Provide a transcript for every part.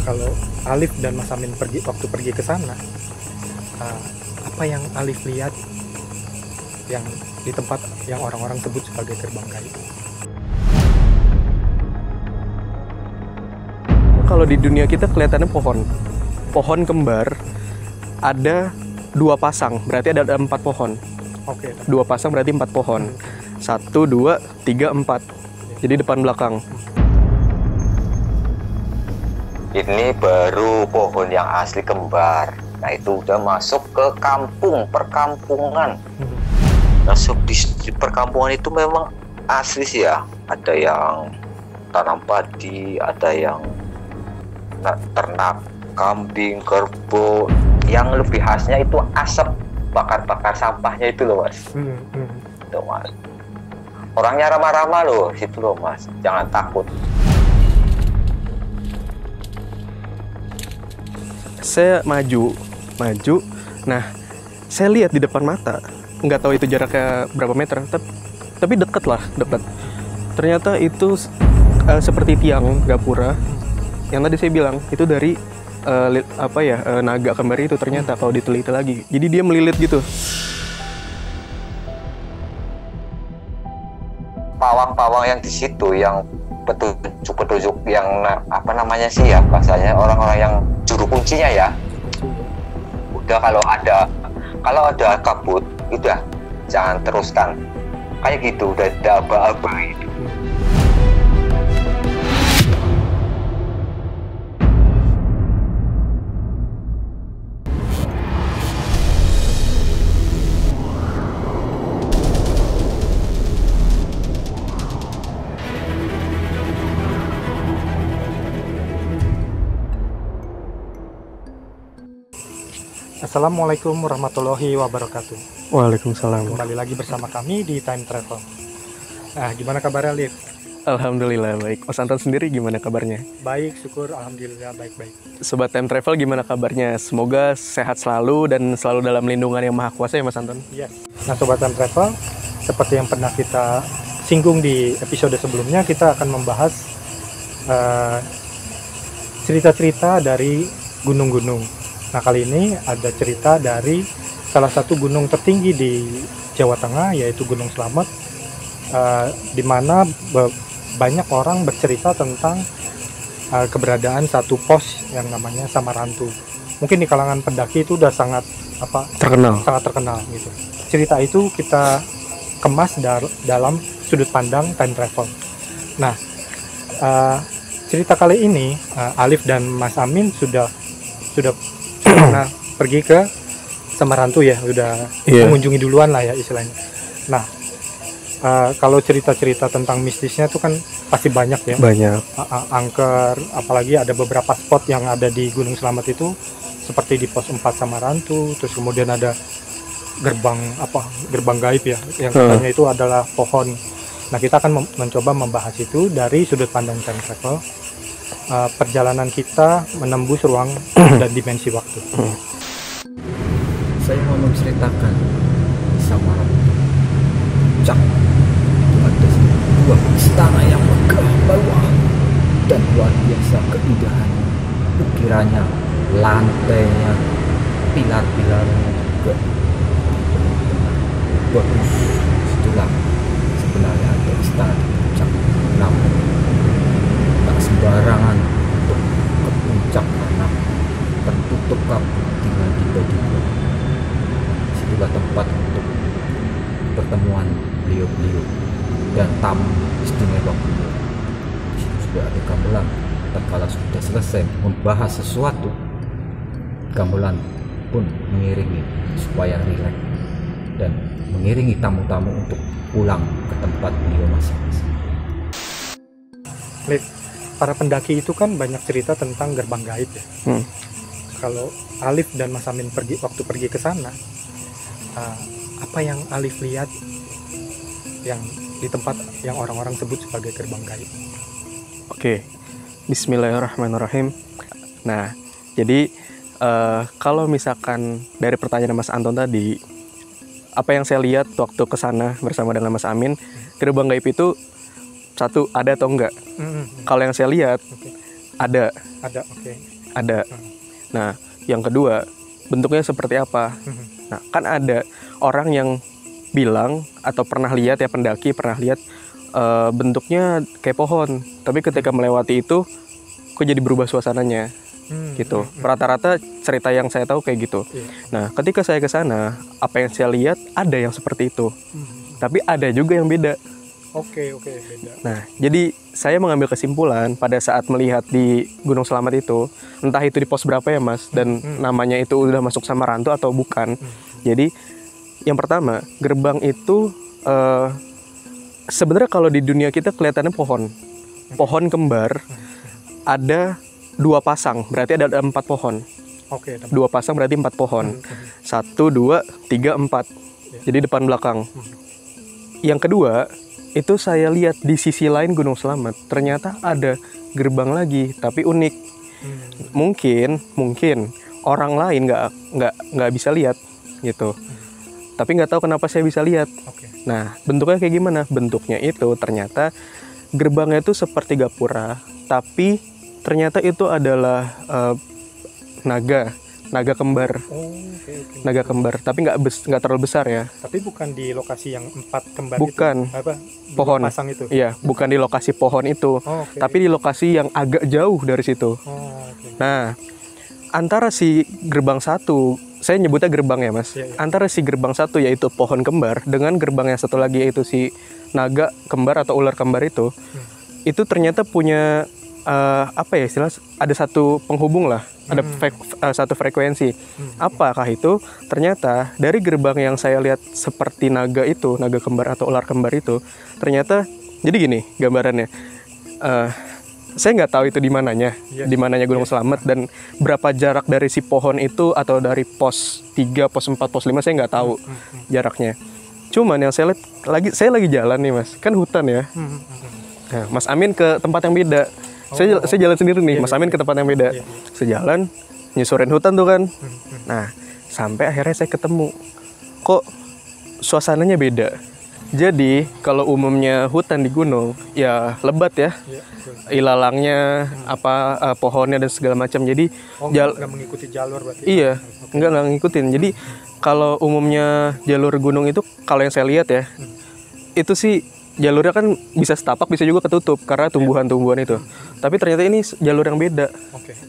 Kalau Alif dan Mas Amin waktu pergi ke sana, apa yang Alif lihat yang di tempat yang orang-orang sebut sebagai gerbang gaib? Kalau di dunia kita kelihatannya pohon kembar, ada 2 pasang, berarti ada 4 pohon. Oke. 2 pasang berarti 4 pohon. 1, 2, 3, 4. Jadi depan belakang. Ini baru pohon yang asli kembar. Nah itu udah masuk ke perkampungan. Masuk di perkampungan itu memang asli sih ya. Ada yang tanam padi, ada yang ternak kambing, kerbau. Yang lebih khasnya itu asap bakar sampahnya itu loh mas. Itu mas. Orangnya ramah-ramah loh situ loh mas. Jangan takut. Saya maju. Nah, saya lihat di depan mata. Nggak tahu itu jaraknya berapa meter, tapi dekat. Ternyata itu seperti tiang gapura. Yang tadi saya bilang itu dari naga kembar itu ternyata kalau diteliti lagi. Jadi dia melilit gitu. Pawang-pawang yang di situ yang petunjuk yang apa namanya sih ya bahasanya orang-orang yang juru kuncinya ya. Udah kalau ada kabut, udah jangan teruskan. Kayak gitu udah ada aba-aba itu. Assalamualaikum warahmatullahi wabarakatuh. Waalaikumsalam. Kembali lagi bersama kami di Time Travel. Nah, gimana kabarnya, Lif? Alhamdulillah baik. Mas Anton sendiri gimana kabarnya? Baik, syukur. Alhamdulillah baik-baik. Sobat Time Travel gimana kabarnya? Semoga sehat selalu dan selalu dalam lindungan yang maha kuasa ya Mas Anton. Yes. Nah, Sobat Time Travel, seperti yang pernah kita singgung di episode sebelumnya, kita akan membahas cerita-cerita dari gunung-gunung. Nah, kali ini ada cerita dari salah satu gunung tertinggi di Jawa Tengah, yaitu Gunung Slamet, di mana banyak orang bercerita tentang keberadaan satu pos yang namanya Samarantu. Mungkin di kalangan pendaki itu udah sangat terkenal gitu. Cerita itu kita kemas dalam sudut pandang Time Travel. Nah, cerita kali ini Alif dan Mas Amin sudah pernah pergi ke Samarantu ya, udah mengunjungi duluan lah ya istilahnya. Nah, kalau cerita-cerita tentang mistisnya itu kan pasti banyak ya. Banyak. Angker, apalagi ada beberapa spot yang ada di Gunung Slamet itu, seperti di pos 4 Samarantu. Terus kemudian ada gerbang gaib ya, yang katanya itu adalah pohon. Nah, kita akan mencoba membahas itu dari sudut pandang Time Travel. Perjalanan kita menembus ruang dan dimensi waktu. Saya mau menceritakan Samarantu. Puncak itu ada sebuah istana yang megah bawah dan luar biasa keindahannya. Ukirannya, lantainya, pilar-pilarnya juga benar-benar bagus. Itulah sebenarnya ada istana di puncak. Namun tak sembarangan untuk ke puncak karena tertutup kabut dengan tiba-tiba. Situlah tempat untuk pertemuan beliau-beliau dan tamu istimewa beliau. Di situ sudah ada gamelan. Tatkala sudah selesai membahas sesuatu, gamelan pun mengiringi supaya rileks dan mengiringi tamu-tamu untuk pulang ke tempat beliau masing-masing. Para pendaki itu kan banyak cerita tentang gerbang gaib ya. Kalau Alif dan Mas Amin waktu pergi ke sana, apa yang Alif lihat yang di tempat yang orang-orang sebut sebagai gerbang gaib? Oke, Bismillahirrahmanirrahim. Nah, jadi kalau misalkan dari pertanyaan Mas Anton tadi, apa yang saya lihat waktu ke sana bersama dengan Mas Amin, gerbang gaib itu satu ada atau enggak? Kalau yang saya lihat ada. Oke. ada. Nah, yang kedua, bentuknya seperti apa? Nah, kan ada orang yang bilang atau pernah lihat ya, pendaki pernah lihat bentuknya kayak pohon, tapi ketika melewati itu kok jadi berubah suasananya gitu. Rata-rata cerita yang saya tahu kayak gitu. Nah, ketika saya ke sana, apa yang saya lihat ada yang seperti itu, tapi ada juga yang beda. Oke, beda. Nah, jadi saya mengambil kesimpulan pada saat melihat di Gunung Slamet itu, entah itu di pos berapa ya Mas, dan namanya itu udah masuk Samarantu atau bukan. Jadi yang pertama, gerbang itu sebenarnya kalau di dunia kita kelihatannya pohon kembar, ada 2 pasang, berarti ada 4 pohon. Oke. 2 pasang berarti 4 pohon. 1, 2, 3, 4. Jadi depan belakang. Yang kedua, itu saya lihat di sisi lain Gunung Slamet, ternyata ada gerbang lagi, tapi unik. Mungkin orang lain nggak bisa lihat gitu. Tapi nggak tahu kenapa saya bisa lihat. Nah, bentuknya kayak gimana? Bentuknya itu ternyata gerbangnya itu seperti gapura, tapi ternyata itu adalah naga kembar. Naga kembar, tapi nggak terlalu besar ya. Tapi bukan di lokasi yang 4 kembar bukan. itu. Apa? Pohon. Pasang itu. Iya, bukan di lokasi pohon itu, tapi di lokasi yang agak jauh dari situ. Nah, antara si gerbang satu, saya nyebutnya gerbang ya Mas. Antara si gerbang satu yaitu pohon kembar dengan gerbang yang satu lagi yaitu si naga kembar atau ular kembar itu ternyata punya apa ya istilah, ada satu penghubung lah, ada satu frekuensi. Apakah itu? Ternyata dari gerbang yang saya lihat seperti naga itu, naga kembar atau ular kembar itu, ternyata jadi gini gambarannya. Saya nggak tahu itu di mananya Gunung Slamet dan berapa jarak dari si pohon itu atau dari pos 3, pos 4, pos 5 saya nggak tahu jaraknya. Cuman yang saya lihat saya lagi jalan nih Mas, kan hutan ya. Nah, Mas Amin ke tempat yang beda. Saya jalan sendiri nih, Mas Amin ke tempat yang beda. Saya jalan nyusurin hutan tuh kan. Nah, sampai akhirnya saya ketemu. Kok suasananya beda? Jadi kalau umumnya hutan di gunung ya lebat ya, ilalangnya pohonnya dan segala macam. Jadi nggak mengikuti jalur berarti? Iya, nggak ngikutin. Jadi kalau umumnya jalur gunung itu, kalau yang saya lihat ya, itu sih jalurnya kan bisa setapak, bisa juga ketutup karena tumbuhan-tumbuhan itu. Tapi ternyata ini jalur yang beda.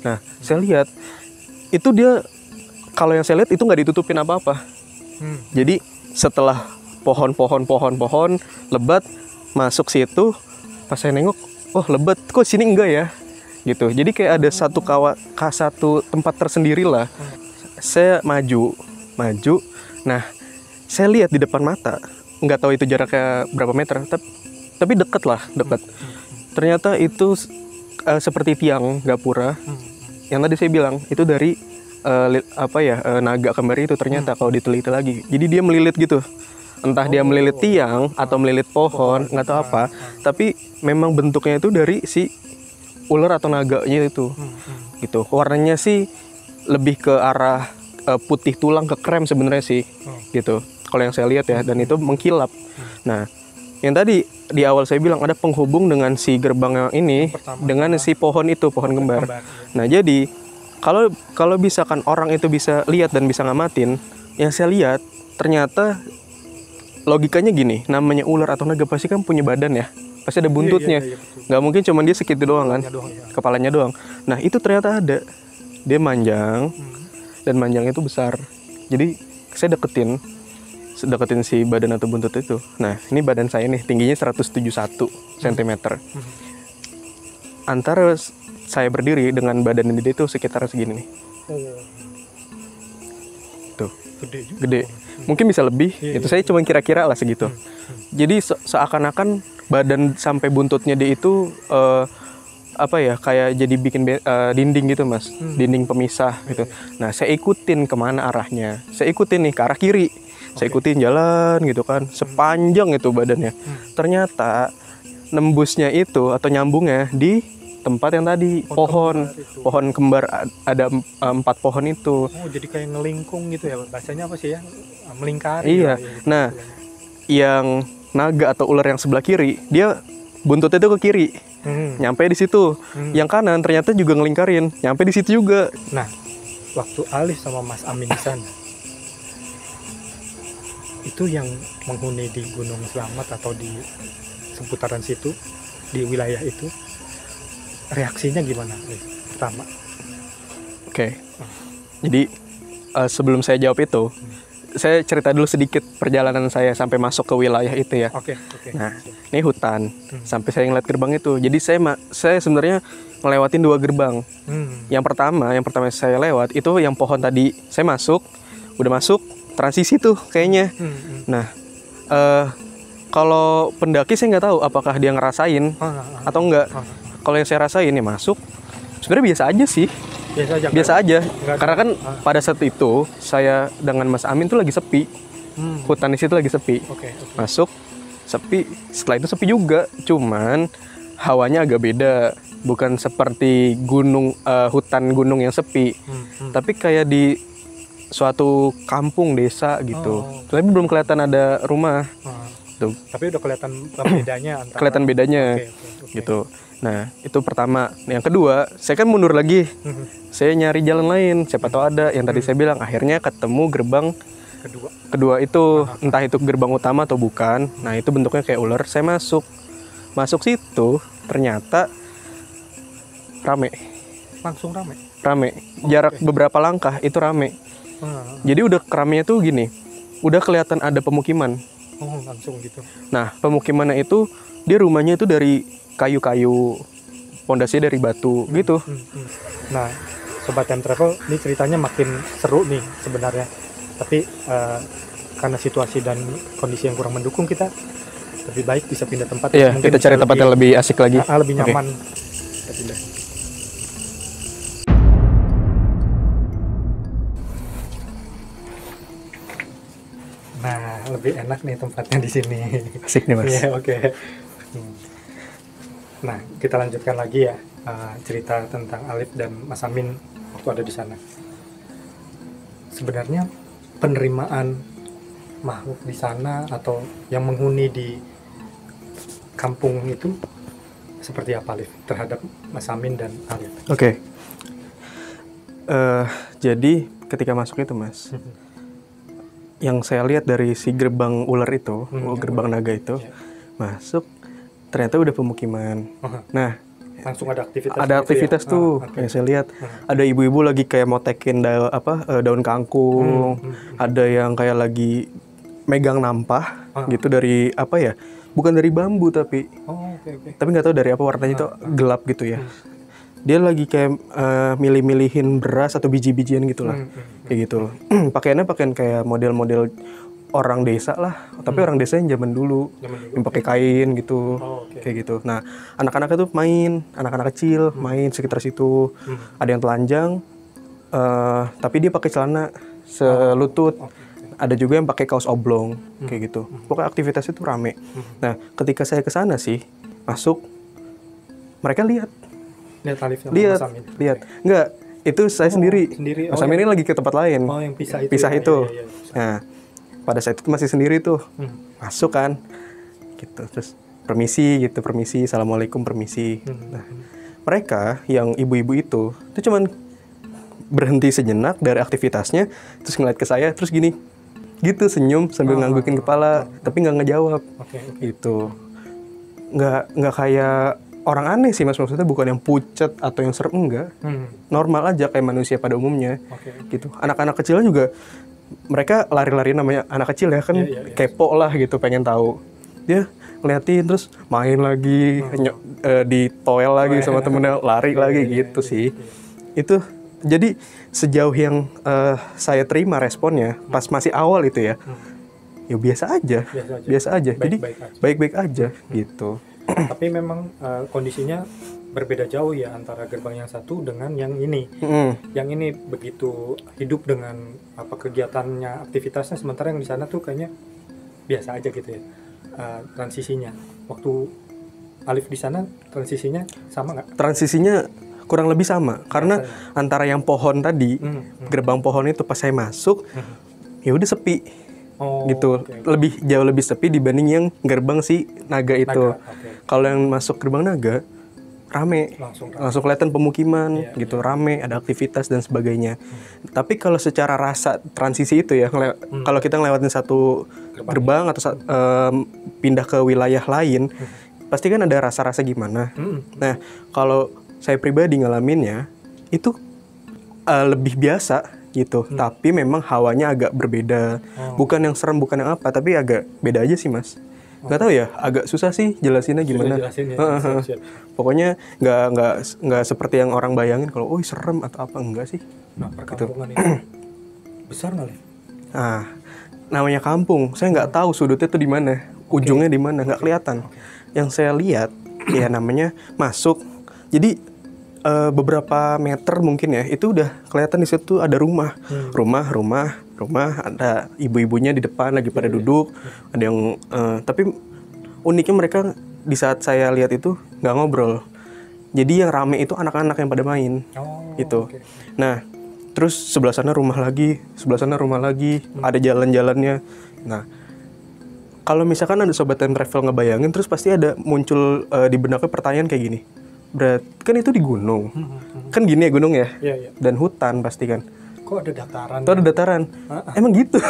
Nah, saya lihat itu dia, kalau yang saya lihat itu nggak ditutupin apa-apa. Jadi setelah pohon lebat masuk situ, pas saya nengok, oh lebat, kok sini enggak ya gitu. Jadi kayak ada satu satu tempat tersendiri lah. Saya maju, nah saya lihat di depan mata, nggak tahu itu jaraknya berapa meter, tapi dekat. Ternyata itu seperti tiang gapura yang tadi saya bilang itu dari naga kembar itu. Ternyata kalau diteliti lagi, jadi dia melilit gitu. Entah dia melilit tiang atau melilit pohon, nggak tahu apa. Tapi memang bentuknya itu dari si ular atau naganya itu, gitu. Warnanya sih lebih ke arah putih tulang ke krem sebenarnya sih, gitu. Kalau yang saya lihat ya, dan itu mengkilap. Nah, yang tadi di awal saya bilang ada penghubung dengan si gerbang yang ini dengan si pohon itu, pohon kembar. Nah, jadi kalau misalkan orang itu bisa lihat dan bisa ngamatin, yang saya lihat ternyata logikanya gini, namanya ular atau naga pasti kan punya badan ya, pasti ada buntutnya. Nggak mungkin cuma dia segitu doang kan, kepalanya doang. Nah itu ternyata ada, dia manjang dan manjangnya itu besar. Jadi saya deketin si badan atau buntut itu. Nah ini badan saya nih, tingginya 171 cm. Antara saya berdiri dengan badan dia itu sekitar segini nih. Tuh, gede. Mungkin bisa lebih, itu saya cuma kira-kira lah segitu. Jadi seakan-akan badan sampai buntutnya dia itu kayak jadi bikin dinding gitu Mas, dinding pemisah gitu. Nah saya ikutin kemana arahnya, saya ikutin nih ke arah kiri, saya ikutin jalan gitu kan, sepanjang itu badannya. Ternyata nembusnya itu atau nyambungnya di tempat yang tadi, pohon kembar, ada 4 pohon itu. Oh jadi kayak ngelingkung gitu ya, bahasanya apa sih ya, melingkari. Iya. Nah yang naga atau ular yang sebelah kiri, dia buntutnya itu ke kiri. nyampe di situ. Yang kanan ternyata juga ngelingkarin, nyampe di situ juga. Nah, waktu Alif sama Mas Amin di sana, itu yang menghuni di Gunung Slamet atau di seputaran situ, di wilayah itu, reaksinya gimana Alif? Pertama. Oke. Jadi sebelum saya jawab itu, saya cerita dulu sedikit perjalanan saya sampai masuk ke wilayah itu ya. Oke. Nah, ini hutan. Sampai saya ngeliat gerbang itu. Jadi saya sebenarnya ngelewatin 2 gerbang. Yang pertama saya lewat itu yang pohon tadi. Saya udah masuk transisi tuh kayaknya. Nah, kalau pendaki saya nggak tahu apakah dia ngerasain atau enggak. Kalau yang saya rasain ya masuk, sebenarnya biasa aja sih. Biasa aja. Karena kan pada saat itu saya dengan Mas Amin tuh lagi sepi. Hutan di situ lagi sepi. Masuk sepi. Setelah itu sepi juga. Cuman hawanya agak beda. Bukan seperti hutan gunung yang sepi. Tapi kayak di suatu kampung desa gitu. Tapi belum kelihatan ada rumah. Tuh. Tapi udah kelihatan bedanya antara. Kelihatan bedanya. Gitu. Nah, itu pertama. Yang kedua, saya kan mundur lagi. Saya nyari jalan lain, siapa tahu ada. Yang tadi saya bilang, akhirnya ketemu gerbang kedua itu. Entah itu gerbang utama atau bukan. Nah, itu bentuknya kayak ular. Saya masuk situ, ternyata rame. Langsung rame? Rame. Jarak beberapa langkah itu rame. Jadi udah keramenya tuh gini, udah kelihatan ada pemukiman. Langsung gitu. Nah, pemukimannya itu, dia rumahnya itu dari kayu-kayu, pondasinya dari batu gitu. Nah, Sobat Time Travel, ini ceritanya makin seru nih sebenarnya. Tapi karena situasi dan kondisi yang kurang mendukung, kita lebih baik bisa pindah tempat. Iya, kita cari tempat yang lebih asik lagi. Lebih nyaman. Nah, lebih enak nih tempatnya di sini. Asik nih, Mas. Iya, oke. Nah, kita lanjutkan lagi ya cerita tentang Alif dan Mas Amin waktu ada di sana. Sebenarnya penerimaan makhluk di sana atau yang menghuni di kampung itu seperti apa, Alif, terhadap Mas Amin dan Alif? Oke. Jadi ketika masuk itu, Mas, yang saya lihat dari si gerbang ular itu, gerbang naga itu, masuk, ternyata udah pemukiman. Nah, langsung ada aktivitas. Ada aktivitas ya? Tuh, yang saya lihat. Ada ibu-ibu lagi kayak mau tekin daun kangkung. Ada yang kayak lagi megang nampah gitu dari apa ya? Bukan dari bambu tapi. Tapi nggak tahu dari apa, warnanya itu gelap gitu ya. Dia lagi kayak milih-milihin beras atau biji-bijian gitulah. Kayak gitu. Pakaiannya pakaian kayak model-model orang desa lah, tapi orang desa yang zaman dulu yang pakai kain gitu, kayak gitu. Nah, anak-anak itu main, anak-anak kecil main sekitar situ. Ada yang telanjang, tapi dia pakai celana selutut. Ada juga yang pakai kaos oblong, kayak gitu. Pokoknya aktivitas itu rame. Nah, ketika saya ke sana sih, masuk, mereka lihat, enggak, itu saya sendiri. Mas Amin ini lagi ke tempat lain. Yang pisah itu. Iya. Nah, pada saat itu masih sendiri tuh, masuk kan, gitu, terus permisi, assalamualaikum, permisi. Nah, mereka yang ibu-ibu itu cuman berhenti sejenak dari aktivitasnya, terus ngeliat ke saya, terus gini, gitu senyum sambil nganggukin kepala, tapi nggak ngejawab, gitu, nggak kayak orang aneh sih, Mas, maksudnya bukan yang pucat atau yang serem, enggak, normal aja kayak manusia pada umumnya, gitu. Anak-anak kecilnya juga mereka lari-lari, namanya anak kecil ya kan, kepo lah gitu, pengen tahu. Dia ngeliatin terus main lagi, di toel lagi sama temennya, lari lagi gitu sih. Itu jadi sejauh yang saya terima responnya pas masih awal itu ya, ya biasa aja. Jadi baik-baik aja gitu. Tapi memang kondisinya berbeda jauh ya antara gerbang yang satu dengan yang ini. Yang ini begitu hidup dengan apa kegiatannya, aktivitasnya, sementara yang di sana tuh kayaknya biasa aja gitu ya. Transisinya waktu Alif di sana, transisinya sama nggak? Transisinya kurang lebih sama, karena antara yang pohon tadi, gerbang pohon itu pas saya masuk, ya udah sepi. Gitu. Jauh lebih sepi dibanding yang gerbang si naga itu. Kalau yang masuk gerbang naga, rame, langsung kelihatan pemukiman gitu, rame, ada aktivitas dan sebagainya. Tapi kalau secara rasa transisi itu ya, kalau kita ngelewatin satu gerbang atau pindah ke wilayah lain, pasti kan ada rasa-rasa gimana. Nah, kalau saya pribadi ngalaminnya itu lebih biasa gitu, tapi memang hawanya agak berbeda. Bukan yang serem, bukan yang apa, tapi agak beda aja sih mas. Nggak tahu ya, agak susah sih jelasinnya gimana. Pokoknya nggak seperti yang orang bayangin kalau serem atau apa, enggak sih. Nah, perkampungan itu besar nggak, Le? Nah, namanya kampung, saya nggak tahu sudutnya tuh di mana, ujungnya di mana, nggak kelihatan. Yang saya lihat ya namanya masuk, jadi beberapa meter mungkin ya, itu udah kelihatan di situ ada rumah, ada ibu-ibunya di depan lagi pada duduk, ada yang tapi uniknya mereka di saat saya lihat itu nggak ngobrol, jadi yang rame itu anak-anak yang pada main, gitu. Nah, terus sebelah sana rumah lagi, ada jalan-jalannya. Nah, kalau misalkan ada sobat time travel ngebayangin, terus pasti ada muncul di benaknya pertanyaan kayak gini. Berarti kan itu di gunung, kan gini ya gunung ya, dan hutan pasti kan. Kok ada dataran? Tuh ada dataran, emang gitu.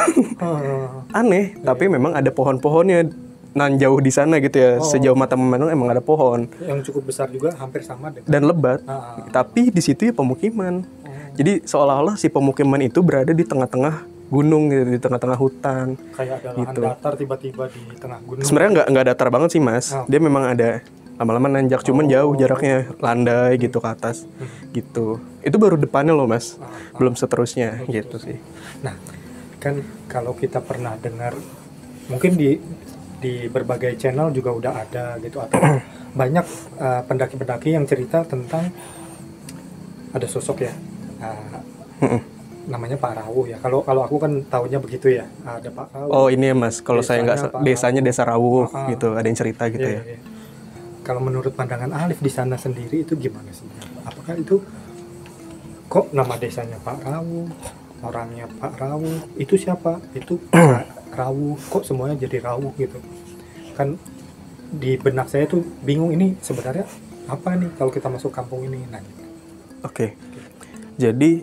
Aneh, tapi memang ada pohon-pohonnya nan jauh di sana gitu ya. Sejauh mata memandang emang ada pohon. Yang cukup besar juga, hampir sama dengan. Dan lebat, tapi di situ ya pemukiman. Jadi seolah-olah si pemukiman itu berada di tengah-tengah gunung gitu, di tengah-tengah hutan. Kayak ada lahan gitu. datar tiba-tiba di tengah gunung. Sebenarnya nggak datar banget sih mas, dia memang ada lama-lama nanjak, cuman jauh jaraknya, landai gitu ke atas, gitu. Itu baru depannya loh mas, belum seterusnya gitu sih. Nah, kan kalau kita pernah dengar, mungkin di berbagai channel juga udah ada gitu, atau banyak pendaki-pendaki yang cerita tentang ada sosok ya, namanya Pak Rawuh ya. Kalau aku kan taunya begitu ya, ada Pak Rawuh. Oh ini ya mas, kalau saya nggak, desanya Desa Rawuh gitu, ada yang cerita gitu ya. Kalau menurut pandangan Alif di sana sendiri itu gimana sih? Apakah itu kok nama desanya Pak Rawuh, orangnya Pak Rawuh, itu siapa? Itu Pak Rawuh, kok semuanya jadi Rawuh gitu? Kan di benak saya tuh bingung, ini sebenarnya apa nih kalau kita masuk kampung ini? Nah, gitu. Oke. Jadi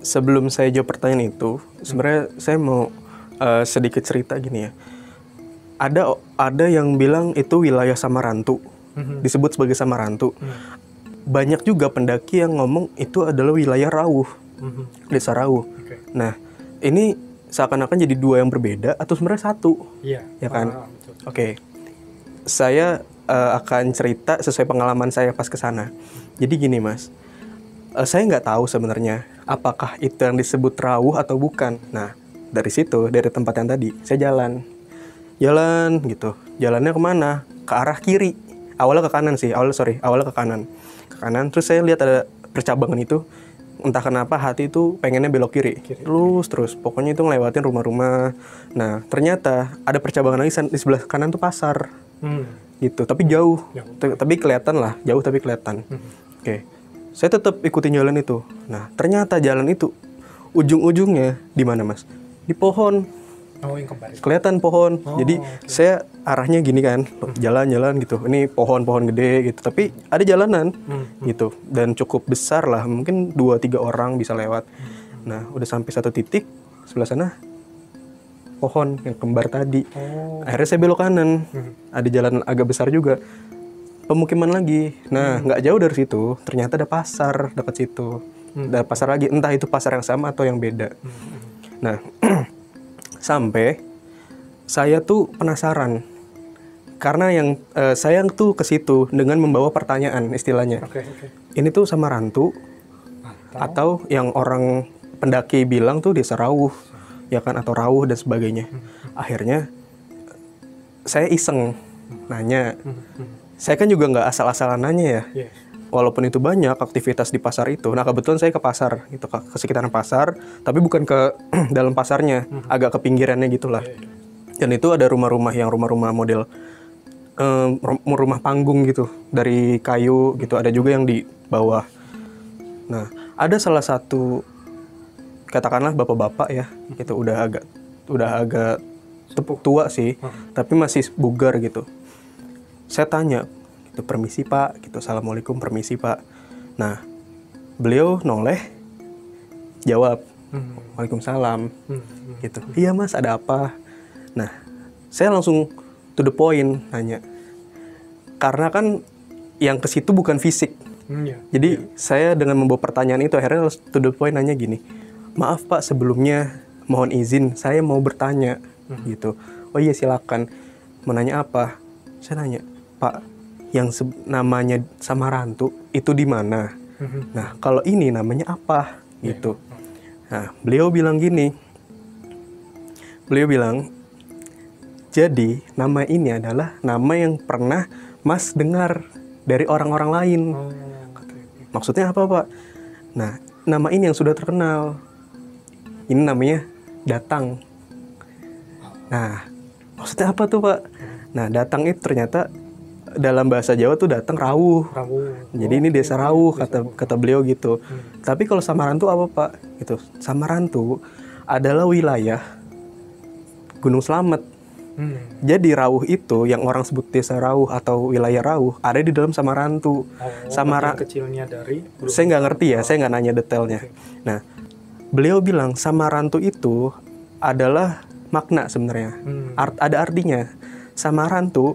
sebelum saya jawab pertanyaan itu, sebenarnya saya mau sedikit cerita gini ya. Ada yang bilang itu wilayah Samarantu. Disebut sebagai Samarantu. Banyak juga pendaki yang ngomong itu adalah wilayah Rawuh, Desa Rawuh. Nah, ini seakan-akan jadi dua yang berbeda atau sebenarnya satu, ya kan? Oke. Saya akan cerita sesuai pengalaman saya pas ke sana. Jadi gini mas, saya nggak tahu sebenarnya apakah itu yang disebut Rawuh atau bukan. Nah, dari situ, dari tempat yang tadi, saya jalan gitu. Jalannya kemana? Ke arah kiri. Awalnya ke kanan sih, awalnya ke kanan. Terus saya lihat ada percabangan itu, entah kenapa hati itu pengennya belok kiri. Terus, pokoknya itu ngelewatin rumah-rumah. Nah, ternyata ada percabangan lagi di sebelah kanan tuh pasar. Gitu, tapi jauh. Tapi kelihatan lah, jauh tapi kelihatan. Oke. Saya tetap ikutin jalan itu. Nah, ternyata jalan itu ujung-ujungnya di mana, Mas? Di pohon. Oh, yang kemarin. Kelihatan pohon. Jadi saya arahnya gini kan, jalan-jalan gitu. Ini pohon-pohon gede gitu, tapi ada jalanan gitu dan cukup besar lah, mungkin 2-3 orang bisa lewat. Nah, udah sampai satu titik sebelah sana pohon yang kembar tadi. Akhirnya saya belok kanan. Ada jalan agak besar juga. Pemukiman lagi. Nah, nggak jauh dari situ, ternyata ada pasar dekat situ. Ada pasar lagi, entah itu pasar yang sama atau yang beda. Nah, sampai saya tuh penasaran karena yang saya tuh ke situ dengan membawa pertanyaan istilahnya. Ini tuh Samarantu atau yang orang pendaki bilang tuh Desa Rawuh, ya kan, atau Rawuh dan sebagainya. Akhirnya saya iseng nanya. Saya kan juga nggak asal-asalan nanya ya. Walaupun itu banyak aktivitas di pasar itu. Nah, kebetulan saya ke pasar, gitu, ke sekitaran pasar, tapi bukan ke dalam pasarnya, agak ke pinggirannya gitulah. Dan itu ada rumah-rumah yang rumah-rumah model rumah panggung gitu, dari kayu gitu. Ada juga yang di bawah. Nah, ada salah satu katakanlah bapak-bapak ya, gitu, udah agak tua sih, tapi masih bugar gitu. Saya tanya, Itu permisi Pak, gitu. Assalamualaikum, permisi Pak. Nah, beliau noleh, jawab, Waalaikumsalam, gitu. Iya Mas, ada apa? Nah, saya langsung to the point nanya. Karena kan yang ke situ bukan fisik. Jadi saya dengan membawa pertanyaan itu akhirnya to the point nanya gini. Maaf Pak, sebelumnya mohon izin, saya mau bertanya, gitu. Oh iya silakan. Mau nanya apa? Saya nanya, Pak, yang namanya Samarantu itu di mana? Nah, kalau ini namanya apa? Gitu. Nah, beliau bilang gini. Beliau bilang, jadi nama ini adalah nama yang pernah Mas dengar dari orang-orang lain. Maksudnya apa, Pak? Nah, nama ini yang sudah terkenal. Ini namanya Datang. Nah, maksudnya apa tuh, Pak? Nah, Datang itu ternyata dalam bahasa Jawa tuh datang rawuh. Jadi ini desa rawuh kata beliau gitu. Tapi kalau Samarantu apa Pak? Gitu. Samarantu adalah wilayah Gunung Slamet. Jadi Rawuh itu yang orang sebut desa Rawuh atau wilayah Rawuh ada di dalam Samarantu. Kecilnya dari. Saya nggak ngerti ya, saya nggak nanya detailnya. Nah, beliau bilang Samarantu itu adalah makna sebenarnya. Ada artinya. Samarantu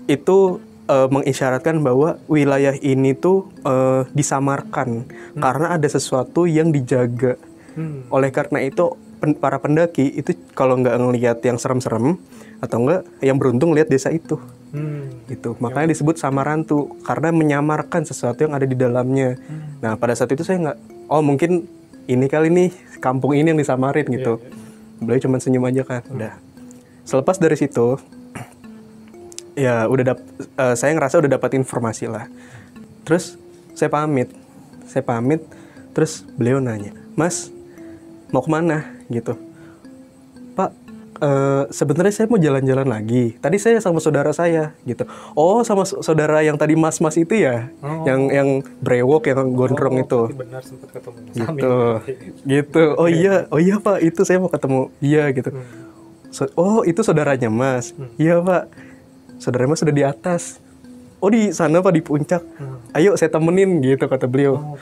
itu mengisyaratkan bahwa wilayah ini tuh disamarkan karena ada sesuatu yang dijaga. Oleh karena itu para pendaki itu kalau nggak ngelihat yang serem-serem atau enggak yang beruntung lihat desa itu. Gitu. Makanya disebut Samarantu karena menyamarkan sesuatu yang ada di dalamnya. Nah, pada saat itu saya nggak, oh mungkin ini kali nih kampung ini yang disamarin gitu. Beliau cuma senyum aja kan. Udah. Selepas dari situ ya udah saya ngerasa udah dapat informasi lah. Terus saya pamit terus beliau nanya, Mas mau kemana gitu? Pak, sebenarnya saya mau jalan-jalan lagi. Tadi saya sama saudara saya gitu. Oh, sama saudara yang tadi mas-mas itu ya, yang brewok yang gondrong itu. Benar sempat ketemu. Gitu. Oh iya Pak, itu saya mau ketemu. Iya gitu. Oh itu saudaranya Mas. Iya Pak. Saudara Mas sudah di atas. Oh di sana Pak, di puncak. Ayo saya temenin gitu kata beliau.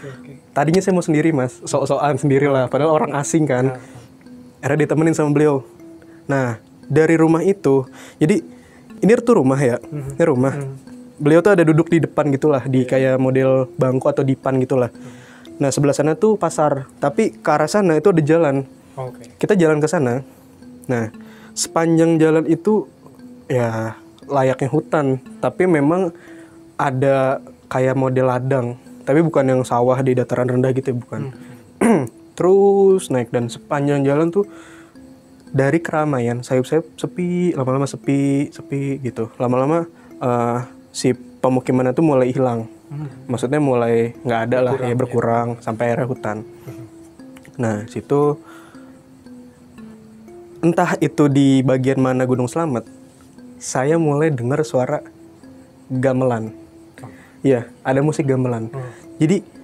Tadinya saya mau sendiri Mas, sok-sokan sendiri lah. Padahal orang asing kan. Akhirnya ditemenin sama beliau. Nah dari rumah itu, jadi ini tuh rumah ya, ini rumah. Beliau tuh ada duduk di depan gitulah, di kayak model bangku atau dipan gitulah. Nah sebelah sana tuh pasar, tapi ke arah sana itu ada jalan. Kita jalan ke sana. Nah sepanjang jalan itu ya layaknya hutan, tapi memang ada kayak model ladang, tapi bukan yang sawah di dataran rendah gitu ya, bukan. Terus naik dan sepanjang jalan tuh dari keramaian sayup-sayup sepi, lama-lama sepi gitu. Lama-lama si pemukiman itu mulai hilang. Maksudnya mulai nggak ada lah ya, berkurang sampai akhirnya hutan. Nah situ entah itu di bagian mana Gunung Slamet, saya mulai dengar suara gamelan. Iya, ada musik gamelan. Jadi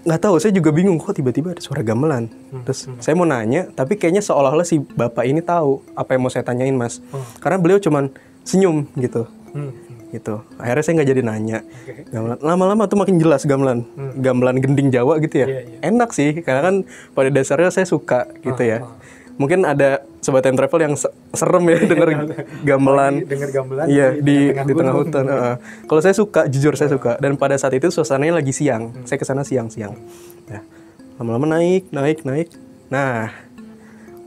nggak tahu, saya juga bingung kok tiba-tiba ada suara gamelan. Terus saya mau nanya, tapi kayaknya seolah-olah si bapak ini tahu apa yang mau saya tanyain Mas. Karena beliau cuman senyum gitu. Gitu. Akhirnya saya nggak jadi nanya. Gamelan. Lama-lama tuh makin jelas gamelan. Gamelan gending Jawa gitu ya. Enak sih, karena kan pada dasarnya saya suka gitu ya. Mungkin ada sobat time travel yang serem ya denger gamelan. Iya di tengah hutan. Kalau saya suka, jujur saya suka. Dan pada saat itu suasananya lagi siang. Saya kesana siang. Ya. Lama-lama naik. Nah,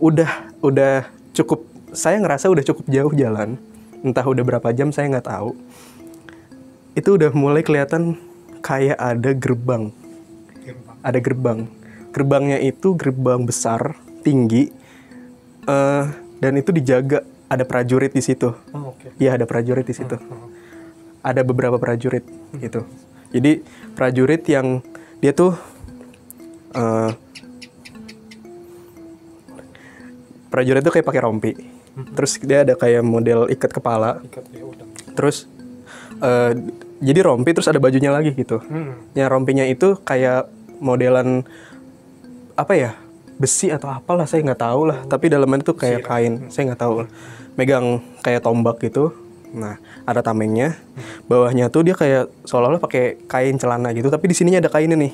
udah cukup. Saya ngerasa udah cukup jauh jalan. Entah udah berapa jam saya nggak tahu. Itu udah mulai kelihatan kayak ada gerbang. Ada gerbang. Gerbangnya itu gerbang besar, tinggi. Dan itu dijaga, ada prajurit di situ. Iya, ada prajurit di situ. Ada beberapa prajurit gitu. Jadi prajurit yang dia tuh prajurit itu kayak pakai rompi. Terus dia ada kayak model ikat kepala. Terus jadi rompi terus ada bajunya lagi gitu. Yang rompinya itu kayak modelan apa ya? Besi atau apalah, saya nggak tahu lah, tapi dalamnya itu kayak kain, saya nggak tahu lah. Megang kayak tombak gitu, Nah, ada tamengnya. Bawahnya tuh dia kayak seolah-olah pakai kain celana gitu, tapi di sininya ada kainnya nih.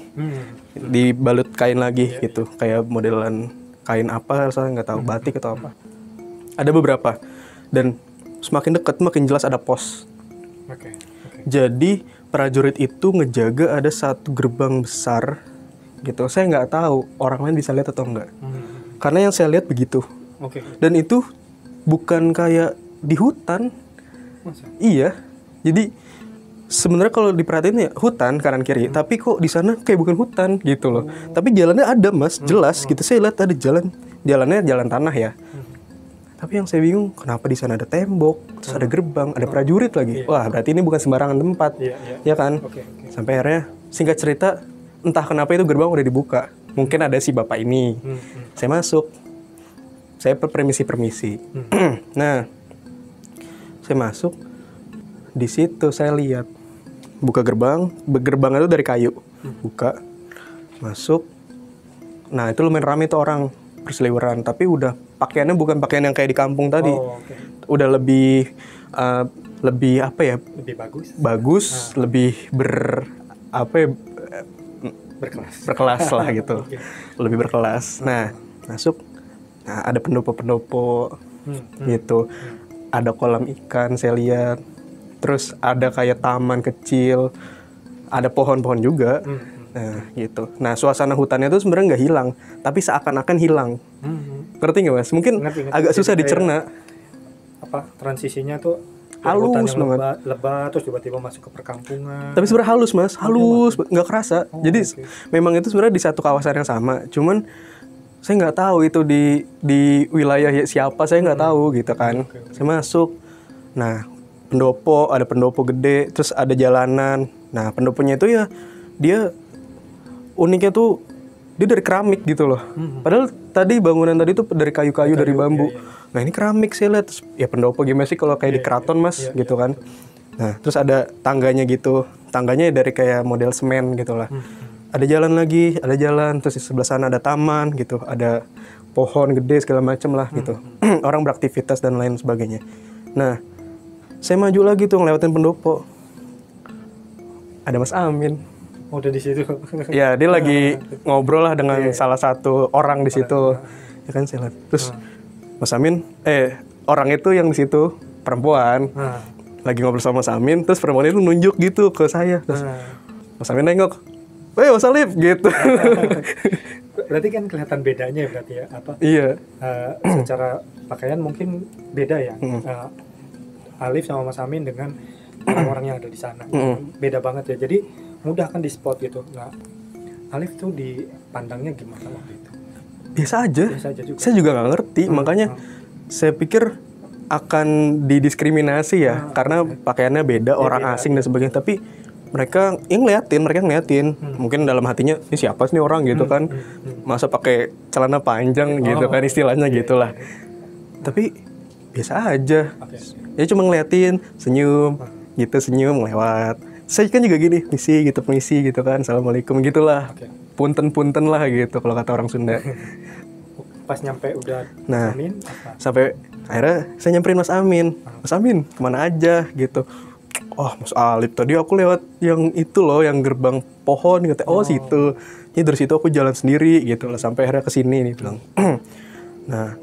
Dibalut kain lagi gitu. Kayak modelan kain apa, saya nggak tahu, batik atau apa. Ada beberapa. Dan semakin dekat makin jelas ada pos. Oke. Jadi prajurit itu ngejaga ada satu gerbang besar gitu. Saya nggak tahu orang lain bisa lihat atau enggak. Karena yang saya lihat begitu. Oke. Dan itu bukan kayak di hutan. Masa? Iya. Jadi sebenarnya kalau diperhatiin ya hutan kanan kiri, tapi kok di sana kayak bukan hutan gitu loh. Tapi jalannya ada, Mas, jelas gitu. Saya lihat ada jalan. Jalannya jalan tanah ya. Tapi yang saya bingung, kenapa di sana ada tembok, terus ada gerbang, ada prajurit lagi. Wah, berarti ini bukan sembarangan tempat. Ya kan? Oke. Sampai akhirnya singkat cerita, entah kenapa itu gerbang udah dibuka. Mungkin ada si bapak ini. Saya masuk. Saya permisi. Nah, saya masuk. Di situ saya lihat buka gerbang. Gerbang itu dari kayu. Buka. Masuk. Nah, itu lumayan ramai tuh orang berseliweran, tapi udah pakaiannya bukan pakaian yang kayak di kampung tadi. Udah lebih apa ya? Lebih bagus. Lebih berkelas lah gitu. Lebih berkelas. Nah, masuk. Nah, ada pendopo gitu. Ada kolam ikan saya lihat. Terus ada kayak taman kecil. Ada pohon-pohon juga. Nah, gitu. Nah, suasana hutannya itu sebenarnya nggak hilang, tapi seakan-akan hilang. Ngerti nggak, Mas? Mungkin ngerti. agak susah dicerna. Apa transisinya tuh halus hutan yang banget. lebat, terus tiba-tiba masuk ke perkampungan. Tapi sebenarnya halus, Mas. Halus, nggak kerasa. Jadi memang itu sebenarnya di satu kawasan yang sama. Cuman saya nggak tahu itu di wilayah siapa, saya nggak tahu gitu kan. Saya masuk. Nah, ada pendopo gede, terus ada jalanan. Nah, pendoponya itu ya dia uniknya tuh dia dari keramik gitu loh. Padahal tadi bangunan tadi tuh dari kayu-kayu, dari bambu. Nah, ini keramik saya lihat. Ya pendopo gimana sih kalau kayak di keraton, Mas, gitu kan. Nah, terus ada tangganya gitu. Tangganya dari kayak model semen gitu lah. Ada jalan lagi, ada jalan, terus di sebelah sana ada taman gitu, ada pohon gede segala macem lah gitu. Orang beraktivitas dan lain sebagainya. Nah, saya maju lagi tuh ngelewatin pendopo. Ada Mas Amin. Udah di situ. Ya, dia lagi ngobrol lah dengan salah satu orang di situ. Ya kan saya lihat. Terus Mas Amin, orang itu yang di situ perempuan. Lagi ngobrol sama Mas Amin, terus perempuan itu nunjuk gitu ke saya. Terus Mas Amin nengok, Mas Alif gitu. Berarti kan kelihatan bedanya berarti ya, apa? Iya. Secara pakaian mungkin beda ya. Alif sama Mas Amin dengan orang-orang yang ada di sana. Beda banget ya. Jadi mudah kan di spot gitu. Nah, Alif tuh dipandangnya gimana waktu itu? Biasa aja juga. Saya juga nggak ngerti, makanya saya pikir akan didiskriminasi ya, karena pakaiannya beda, orang asing dan sebagainya. Tapi mereka ngeliatin. Mungkin dalam hatinya, ini siapa sih orang gitu kan? Masa pakai celana panjang gitu kan, istilahnya gitulah. Tapi biasa aja. Ya cuma ngeliatin, senyum, senyum lewat. Saya kan juga gini, permisi gitu kan, assalamualaikum gitulah. Punten lah gitu kalau kata orang Sunda. Pas nyampe udah Mas Amin, sampai akhirnya saya nyamperin Mas Amin. Mas Amin, kemana aja gitu. Oh, Mas Alif, tadi aku lewat yang itu loh, yang gerbang pohon gitu. Oh, situ. Jadi dari situ aku jalan sendiri gitu lah sampai akhirnya ke sini nih bilang. Nah,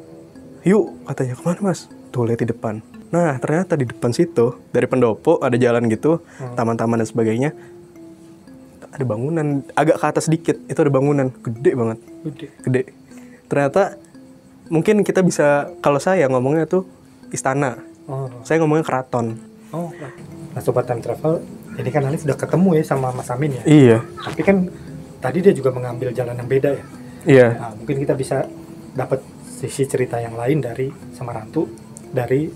yuk katanya, kemana Mas? Tuh lihat di depan. Nah, ternyata di depan situ dari pendopo ada jalan gitu, taman-taman dan sebagainya. Ada bangunan agak ke atas sedikit, itu ada bangunan gede banget. Gede. Ternyata mungkin kita bisa, kalau saya ngomongnya tuh istana. Saya ngomongnya keraton. Nah, Sobat Time Travel, ini kan Alif sudah ketemu ya sama Mas Amin ya. Iya. Tapi kan tadi dia juga mengambil jalan yang beda ya. Iya. Nah, mungkin kita bisa dapat sisi cerita yang lain dari Samarantu, dari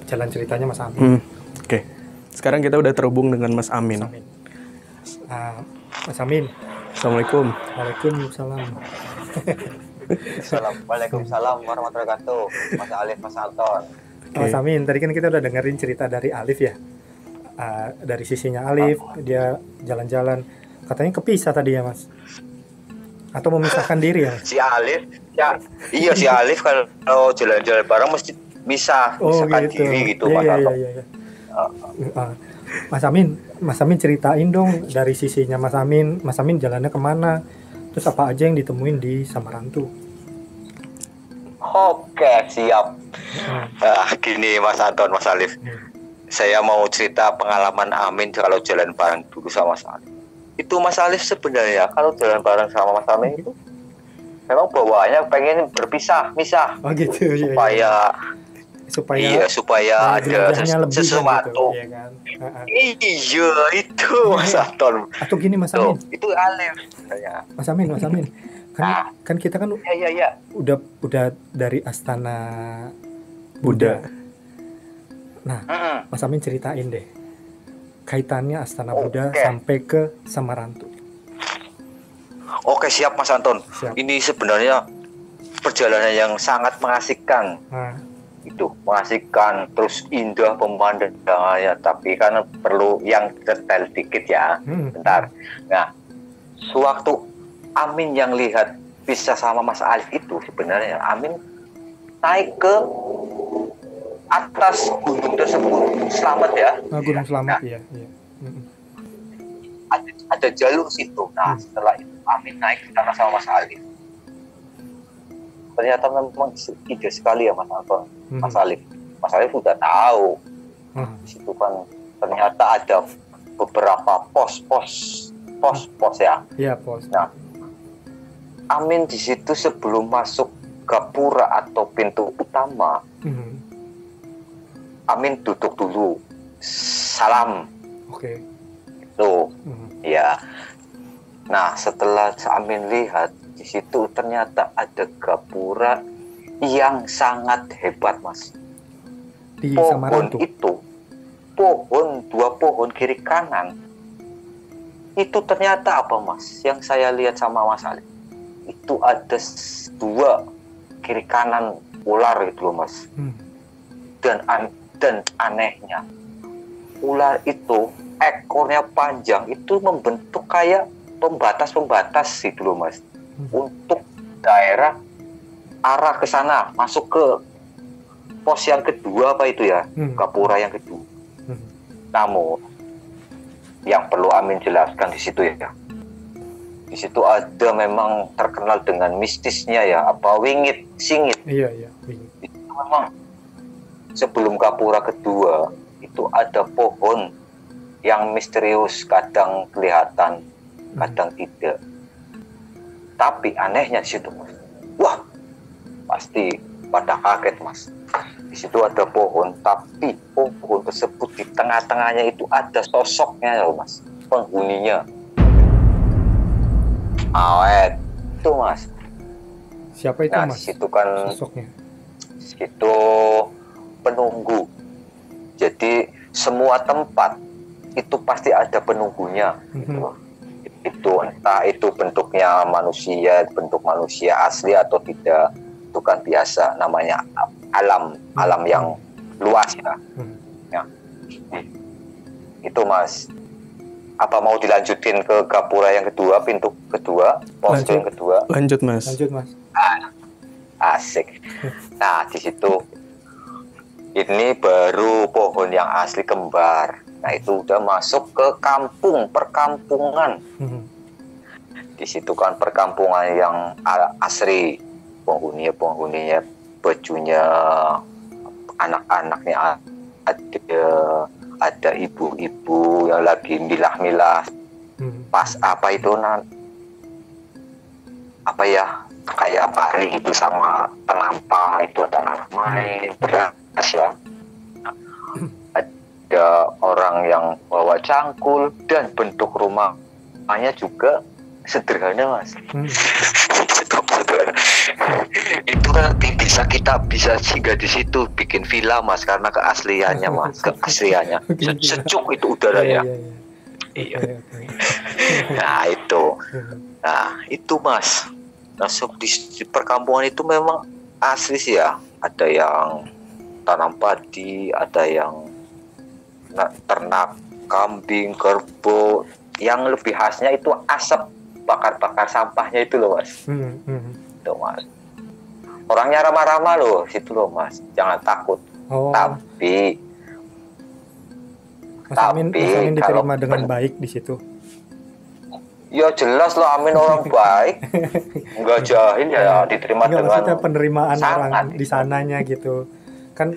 jalan ceritanya Mas Amin. Oke. Sekarang kita udah terhubung dengan Mas Amin. Mas Amin. Assalamualaikum. Waalaikumsalam. Waalaikumsalam warahmatullahi wabarakatuh. Mas Alif, Mas Anton. Mas Amin, tadi kan kita udah dengerin cerita dari Alif ya. Dari sisinya Alif, dia jalan-jalan. Katanya kepisah tadi ya, Mas? Atau memisahkan diri ya? Si Alif, ya, iya si Alif kalau jalan-jalan bareng mesti bisa gitu. diri gitu, Iya. Mas Amin ceritain dong dari sisinya Mas Amin jalannya kemana, terus apa aja yang ditemuin di Samarantu. Oke, siap. Gini Mas Anton, Mas Alif, saya mau cerita pengalaman Amin kalau jalan bareng dulu sama Mas Alif. Itu Mas Alif sebenarnya kalau jalan bareng sama Mas Amin itu memang bawaannya pengen misah Oh gitu, supaya ada sesuatu. Gitu, ya kan? Iya itu Mas Anton. Atau gini Mas Amin. Itu Alif. Mas Amin. Kan kita kan Iya. Udah dari Astana Buddha. Nah, Mas Amin ceritain deh kaitannya Astana Buddha sampai ke Samarantu. Oke, siap Mas Anton. Siap. Ini sebenarnya perjalanan yang sangat mengasihkan. Itu mengasihkan, terus indah pemandangannya, tapi kan perlu yang detail dikit ya. Bentar. Nah, sewaktu Amin yang lihat bisa sama Mas Alif itu sebenarnya Amin naik ke atas gunung tersebut, Selamat ya. Gunung Selamat, iya. Ada jalur situ. Nah, setelah itu Amin naik ke sana sama Mas Alif. Ternyata memang ide sekali ya Mas Anton, Mas Alif. Mas Alif udah tahu. Di situ kan ternyata ada beberapa pos ya. Iya, pos. Nah, Amin di situ sebelum masuk gapura atau pintu utama, Amin duduk dulu, salam. Oke. Tuh, ya. Nah, setelah Amin lihat di situ ternyata ada gapura yang sangat hebat, Mas. Di Samarantu. Dua pohon kiri kanan. Itu ternyata apa, Mas? Yang saya lihat sama Mas Ali. Itu ada dua kiri kanan ular itu loh, Mas. Dan anehnya, ular itu ekornya panjang, itu membentuk kayak pembatas gitu loh, Mas. Untuk daerah arah ke sana, masuk ke pos yang kedua apa itu ya, gapura yang kedua. Namun yang perlu Amin jelaskan di situ ya, di situ ada memang terkenal dengan mistisnya ya, apa singit. Iya, wingit. Itu memang sebelum gapura kedua itu ada pohon yang misterius, kadang kelihatan, kadang tidak. Tapi anehnya di situ, Mas. Wah, pasti pada kaget, Mas. Di situ ada pohon, tapi pohon tersebut di tengah-tengahnya itu ada sosoknya, loh, Mas. Penghuninya. Awet, itu, Mas. Siapa itu, Mas? Situ kan sosoknya. Itu penunggu. Jadi semua tempat itu pasti ada penunggunya. Itu entah itu bentuknya manusia, bentuk manusia asli atau tidak, itu kan biasa, namanya alam yang luas ya. Itu, Mas. Apa mau dilanjutin ke gapura yang kedua, pintu kedua, pos yang kedua? Lanjut, Mas. Asik. Nah, di situ ini baru pohon yang asli kembar. Nah, itu udah masuk ke perkampungan. Di situ kan perkampungan yang asri, penghuninya bajunya, anak-anaknya ada ibu-ibu yang lagi milah-milah. Pas apa itu apa ya, kayak pari itu sama penampang itu ada anak main beras ya. Ada orang yang bawa cangkul dan bentuk rumahnya juga sederhana, Mas. Itu kan bisa singgah di situ, bikin villa, Mas, karena keasliannya, Mas, keasliannya sejuk itu udaranya. Iya. Nah itu Mas. Masuk di perkampungan itu memang asli sih ya. Ada yang tanam padi, ada yang ternak kambing, kerbau. Yang lebih khasnya itu asap bakar sampahnya itu loh, Mas. Tuh, Mas. Orangnya ramah-ramah loh situ loh, Mas. Jangan takut. Tapi Mas Amin diterima kalau dengan baik di situ. ya jelas lah, Amin orang baik, nggak jahil ya, diterima Enggak, dengan maksudnya penerimaan sangat. orang di sananya gitu. Kan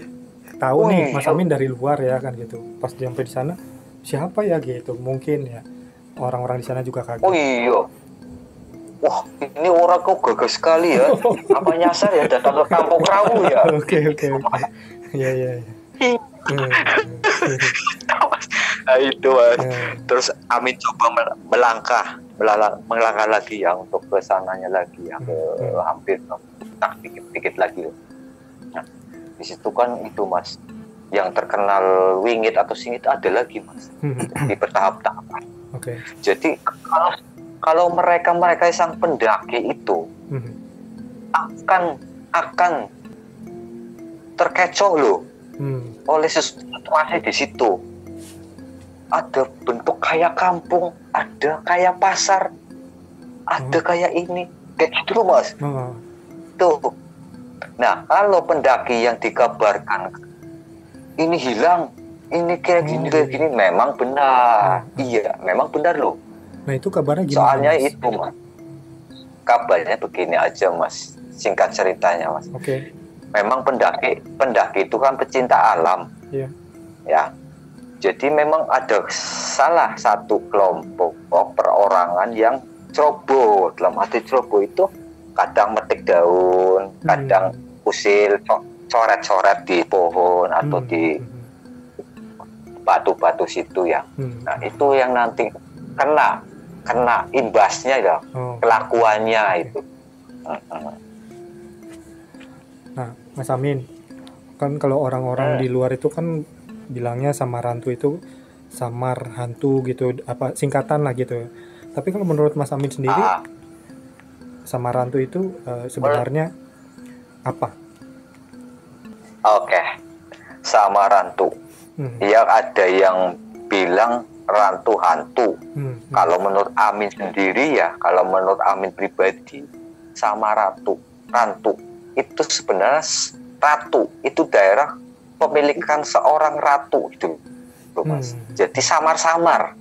tahu Oh nih Mas iya. Amin dari luar ya kan gitu. Pas sampai di sana siapa ya gitu. Mungkin ya orang-orang di sana juga kaget. Oh iya. Wah, ini orang kok gagas sekali ya. Apa nyasar ya datang ke Kampung Rawu ya? Oke. Iya. Nah, itu Mas. Hmm. Terus Amin coba melangkah lagi ya untuk ke sananya lagi ya, ke hampir tak dikit-dikit lagi. Nah, di situ kan itu Mas, yang terkenal wingit atau singit ada lagi Mas, di bertahap-tahapan. Oke. Jadi kalau mereka sang pendaki itu akan terkecoh loh oleh situasi di situ. Ada bentuk kayak kampung, ada kayak pasar, ada kayak ini, kayak gitu loh Mas. Tuh. Nah, kalau pendaki yang dikabarkan ini hilang, ini kayak gini, memang benar. Iya, memang benar loh. Nah, itu kabarnya gimana? Soalnya Mas? itu Mas, kabarnya begini aja Mas, singkat ceritanya Mas. Oke. Memang pendaki itu kan pecinta alam. Iya. Ya. Jadi memang ada salah satu kelompok perorangan yang ceroboh. Dalam arti ceroboh itu kadang metik daun, kadang usil, coret-coret di pohon atau di batu-batu situ ya. Nah, itu yang nanti kena imbasnya ya, kelakuannya itu. Nah, Mas Amin, kan kalau orang-orang di luar itu kan bilangnya Samarantu itu samar hantu gitu, apa singkatan lah gitu. Tapi kalau menurut Mas Amin sendiri, Samarantu itu sebenarnya apa? Oke, Samarantu. Yang ada yang bilang rantu hantu. Kalau menurut Amin sendiri ya, kalau menurut Amin pribadi, Samarantu, rantu itu sebenarnya ratu, itu daerah pemilikan seorang ratu itu, Mas. Jadi samar-samar.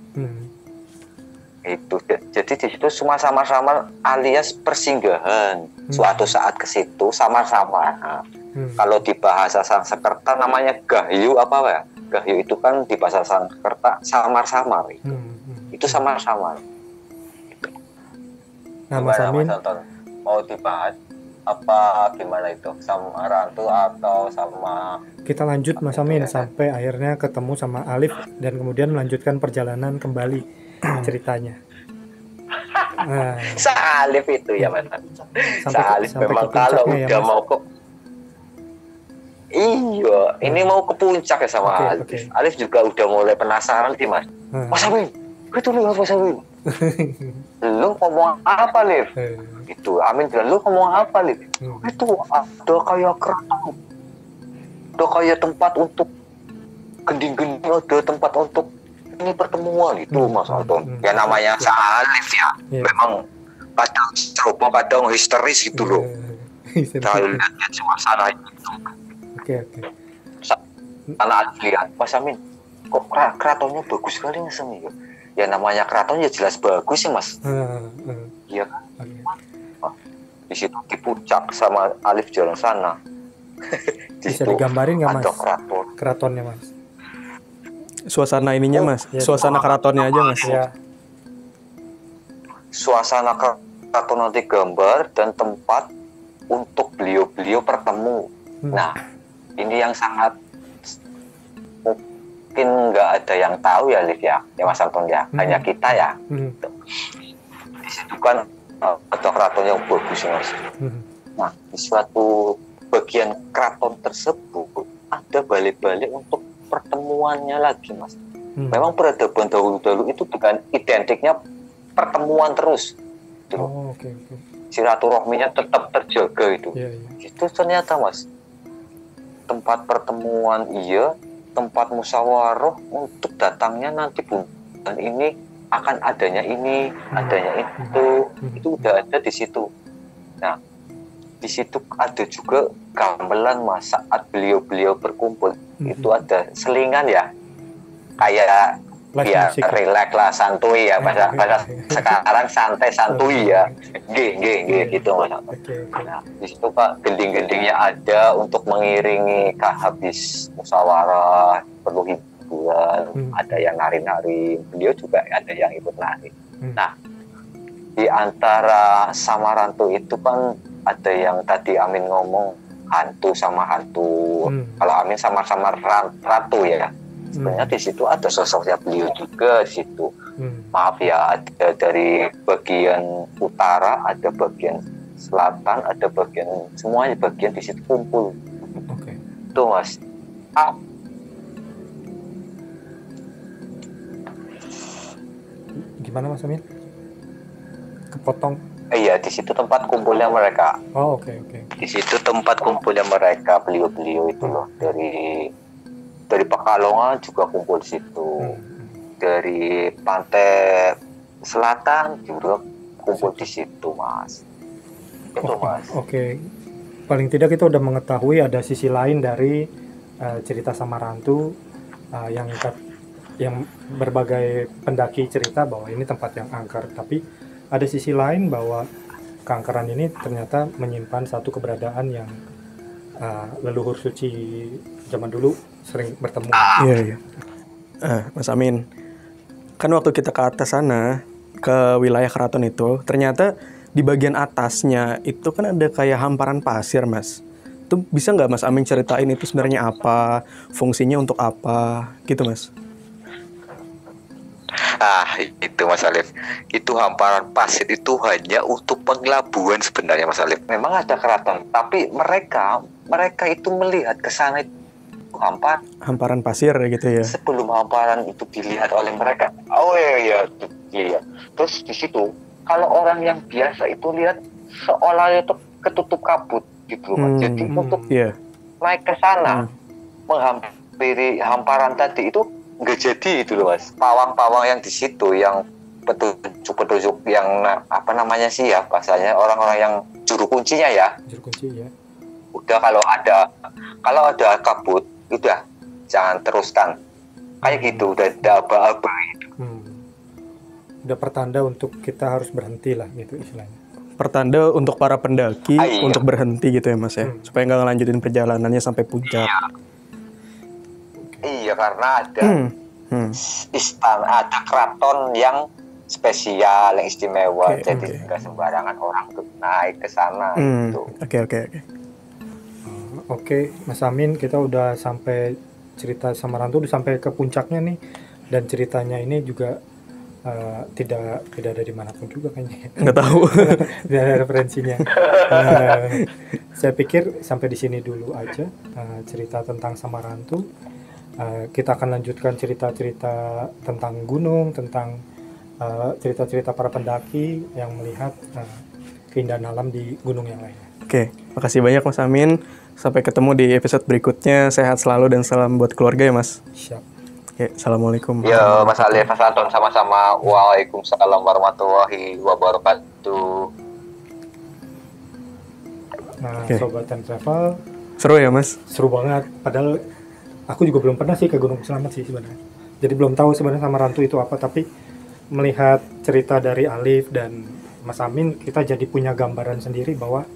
Itu. Jadi di situ semua samar-samar alias persinggahan. Suatu saat ke situ samar-samar. Nah, kalau di bahasa Sanskerta namanya Gahyu apa ya? Gahyu itu kan di bahasa Sanskerta samar-samar. Itu samar-samar. Nah, Mas Amin, mau dibahas apa gimana itu, sama rantu atau sama? Kita lanjut Mas Amin sampai akhirnya ketemu sama Alif dan kemudian melanjutkan perjalanan kembali ceritanya. Nah, Salif itu ya Mas. Salif memang kalau ya, udah Mas. mau ke ini mau ke puncak ya sama Alif. Alif juga udah mulai penasaran sih Mas. Mas Amin, itu lihat Mas Amin. Lu ngomong apa Lif? Itu Amin bilang, lu ngomong apa Lif? Itu ada kayak keraton, ada kayak tempat untuk gending-gending, ada tempat untuk ini pertemuan itu Mas Anton. Ya namanya Alif ya, memang kadang ceroboh, kadang histeris gitu loh. Kalau lihat suasana itu. Oke. Anak Alif lihat, Mas Amin, kok keratonnya bagus sekali Mas Amin. Ya namanya keraton ya jelas bagus sih Mas. Iya. Di situ di puncak sama Alif jalan sana. Bisa digambarin nggak Mas? Keraton. Keratonnya Mas. Suasana ininya Mas, suasana keratonnya aja Mas. Ya. Suasana keraton nanti gambar dan tempat untuk beliau-beliau bertemu. Nah, ini yang sangat mungkin nggak ada yang tahu ya Liv ya Mas Anton ya, hanya kita ya. Di situ kan ada keraton yang bagus Mas. Nah, di suatu bagian keraton tersebut ada balik-balik untuk pertemuannya lagi Mas. Memang peradaban dahulu-dahulu itu bukan identiknya pertemuan terus. Oke. Silaturahminya tetap terjaga itu. Itu ternyata Mas, tempat pertemuan iya, tempat musyawarah untuk datangnya nanti bulan ini akan adanya ini, adanya itu udah ada di situ. Nah, di situ ada juga gamelan Mas, saat beliau-beliau berkumpul itu ada selingan ya. kayak Live biar music ya? relax lah, santuy ya, bahasa sekarang santai santuy ya, gitu Mas. Oke. Nah, di situ Pak gending-gendingnya ada untuk mengiringi habis musyawarah, perlu hiburan, ada yang nari-nari, beliau juga ada yang ikut nari. Nah, di antara Samarantu itu kan ada yang tadi Amin ngomong hantu sama hantu. Kalau Amin sama-sama ratu ya. Sebenarnya di situ ada sosoknya beliau juga di situ. Maaf ya, ada dari bagian utara, ada bagian selatan, ada bagian, semuanya bagian di situ kumpul. Oke. Itu Mas. Gimana Mas Amin? Kepotong. Iya, di situ tempat kumpulnya mereka. Oh, oke. Di situ tempat kumpulnya mereka, beliau-beliau itu loh, dari Pekalongan juga kumpul di situ. Dari pantai selatan juga kumpul di situ, Mas. Itu, Mas. Oke. Paling tidak kita udah mengetahui ada sisi lain dari cerita Samarantu yang berbagai pendaki cerita bahwa ini tempat yang angker, tapi ada sisi lain bahwa keangkeran ini ternyata menyimpan satu keberadaan yang leluhur suci zaman dulu sering bertemu. Iya. Mas Amin, kan waktu kita ke atas sana, ke wilayah keraton itu, ternyata di bagian atasnya itu kan ada kayak hamparan pasir, Mas. Itu bisa nggak Mas Amin ceritain itu sebenarnya apa, fungsinya untuk apa, gitu Mas? Itu Mas Alif. Itu hamparan pasir itu hanya untuk pengelabuan sebenarnya Mas Alif. Memang ada keraton, tapi mereka itu melihat ke sana itu hamparan pasir gitu ya. Sebelum hamparan itu dilihat oleh mereka. Oh iya. Terus di situ kalau orang yang biasa itu lihat seolah itu ketutup kabut gitu Mas. Jadi untuk naik ke sana menghampiri hamparan tadi itu nggak jadi itu loh Mas. Pawang-pawang yang di situ yang petunjuk yang apa namanya sih ya bahasanya, orang-orang yang juru kuncinya ya. Juru kunci ya. Udah kalau ada kabut udah jangan teruskan kayak gitu, udah ada aba-aba itu. Udah pertanda untuk kita harus berhenti lah gitu istilahnya. Pertanda untuk para pendaki untuk berhenti gitu ya Mas ya, supaya nggak ngelanjutin perjalanannya sampai puncak. Iya karena ada istana, ada keraton yang spesial, yang istimewa, jadi nggak sembarangan orang tuh naik ke sana gitu. Oke, Mas Amin, kita udah sampai cerita Samarantu, udah sampai ke puncaknya nih, dan ceritanya ini juga tidak ada dimanapun juga kayaknya. Nggak tahu. Tidak ada referensinya. Saya pikir sampai di sini dulu aja cerita tentang Samarantu. Kita akan lanjutkan cerita-cerita tentang gunung, tentang cerita-cerita para pendaki yang melihat keindahan alam di gunung yang lainnya. Oke, makasih banyak Mas Amin. Sampai ketemu di episode berikutnya. Sehat selalu dan salam buat keluarga ya Mas. Siap. Oke, assalamualaikum. Ya Mas Alif, Mas Anton, sama-sama. Waalaikumsalam warahmatullahi wabarakatuh. Nah, Sobat Time Travel, seru ya Mas? Seru banget. Padahal aku juga belum pernah sih ke Gunung Selamat sih sebenarnya. Jadi belum tahu sebenarnya Samarantu itu apa, tapi melihat cerita dari Alif dan Mas Amin, kita jadi punya gambaran sendiri bahwa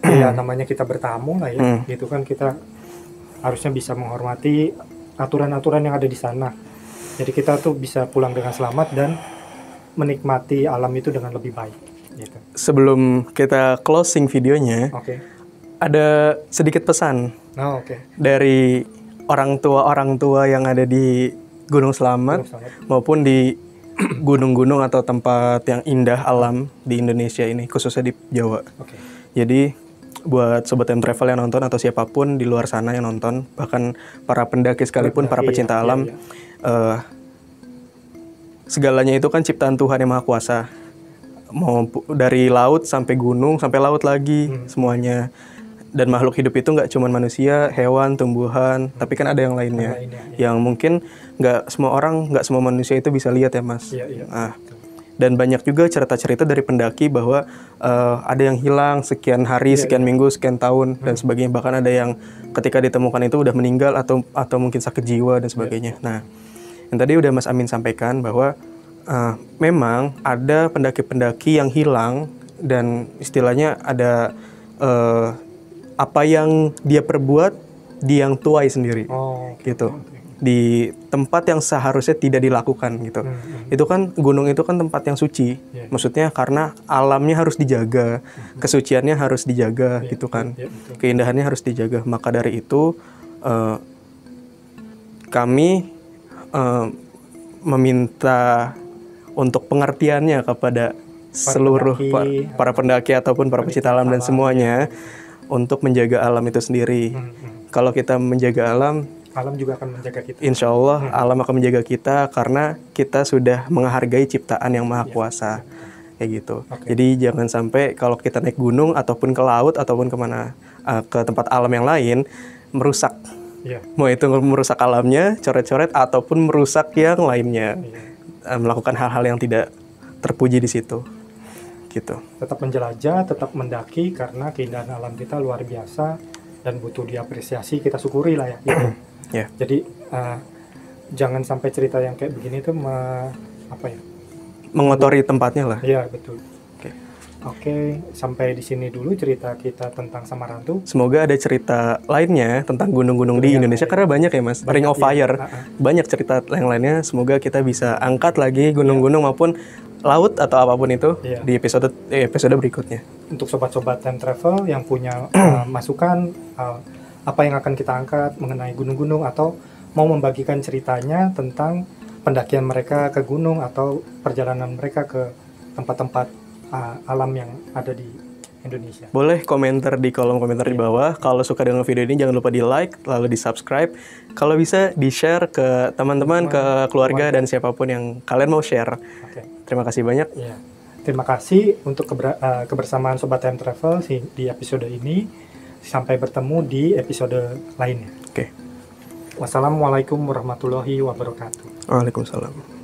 ya namanya kita bertamu lah ya, gitu kan, kita harusnya bisa menghormati aturan-aturan yang ada di sana. Jadi kita tuh bisa pulang dengan selamat dan menikmati alam itu dengan lebih baik. Gitu. Sebelum kita closing videonya, ada sedikit pesan dari orang tua yang ada di Gunung Selamat maupun di gunung-gunung atau tempat yang indah alam di Indonesia ini, khususnya di Jawa. Jadi buat Sobat Time Travel yang nonton atau siapapun di luar sana yang nonton, bahkan para pendaki sekalipun, para pecinta alam, segalanya itu kan ciptaan Tuhan yang Maha Kuasa. Mau dari laut sampai gunung sampai laut lagi, semuanya. Dan makhluk hidup itu nggak cuma manusia, hewan, tumbuhan, tapi kan ada yang lainnya, yang mungkin nggak semua orang, nggak semua manusia itu bisa lihat ya Mas. Dan banyak juga cerita-cerita dari pendaki bahwa ada yang hilang sekian hari, sekian minggu, sekian tahun dan sebagainya. Bahkan ada yang ketika ditemukan itu udah meninggal atau mungkin sakit jiwa dan sebagainya. Nah, Yang tadi udah Mas Amin sampaikan bahwa memang ada pendaki-pendaki yang hilang dan istilahnya ada apa yang dia perbuat dia yang tuai sendiri, gitu. Di tempat yang seharusnya tidak dilakukan gitu. Itu kan gunung itu kan tempat yang suci. Maksudnya karena alamnya harus dijaga, kesuciannya harus dijaga gitu kan. Keindahannya harus dijaga. Maka dari itu kami meminta untuk pengertiannya kepada seluruh para pendaki ataupun para pecinta alam dan semuanya untuk menjaga alam itu sendiri. Kalau kita menjaga alam juga akan menjaga kita. Insya Allah alam akan menjaga kita karena kita sudah menghargai ciptaan yang maha kuasa. Kayak gitu. Jadi jangan sampai kalau kita naik gunung ataupun ke laut ataupun kemana ke tempat alam yang lain merusak. Mau itu merusak alamnya, coret-coret ataupun merusak yang lainnya. Melakukan hal-hal yang tidak terpuji di situ. Gitu. Tetap menjelajah, tetap mendaki karena keindahan alam kita luar biasa dan butuh diapresiasi, kita syukuri lah ya. Gitu. Jadi jangan sampai cerita yang kayak begini tuh mengotori tempatnya lah. Iya, betul. Oke, sampai di sini dulu cerita kita tentang Samarantu. Semoga ada cerita lainnya tentang gunung-gunung di Indonesia karena banyak ya Mas. Ring of Fire. Banyak cerita yang lainnya. Semoga kita bisa angkat lagi gunung-gunung maupun laut atau apapun itu di episode berikutnya. Untuk sobat-sobat time travel yang punya masukan apa yang akan kita angkat mengenai gunung-gunung atau mau membagikan ceritanya tentang pendakian mereka ke gunung atau perjalanan mereka ke tempat-tempat alam yang ada di Indonesia. Boleh komentar di kolom komentar di bawah. Kalau suka dengan video ini jangan lupa di like, lalu di subscribe. Kalau bisa di share ke teman-teman, ke keluarga dan siapapun yang kalian mau share. Terima kasih banyak. Terima kasih untuk kebersamaan Sobat Time Travel di episode ini. Sampai bertemu di episode lainnya. Wassalamualaikum warahmatullahi wabarakatuh. Waalaikumsalam.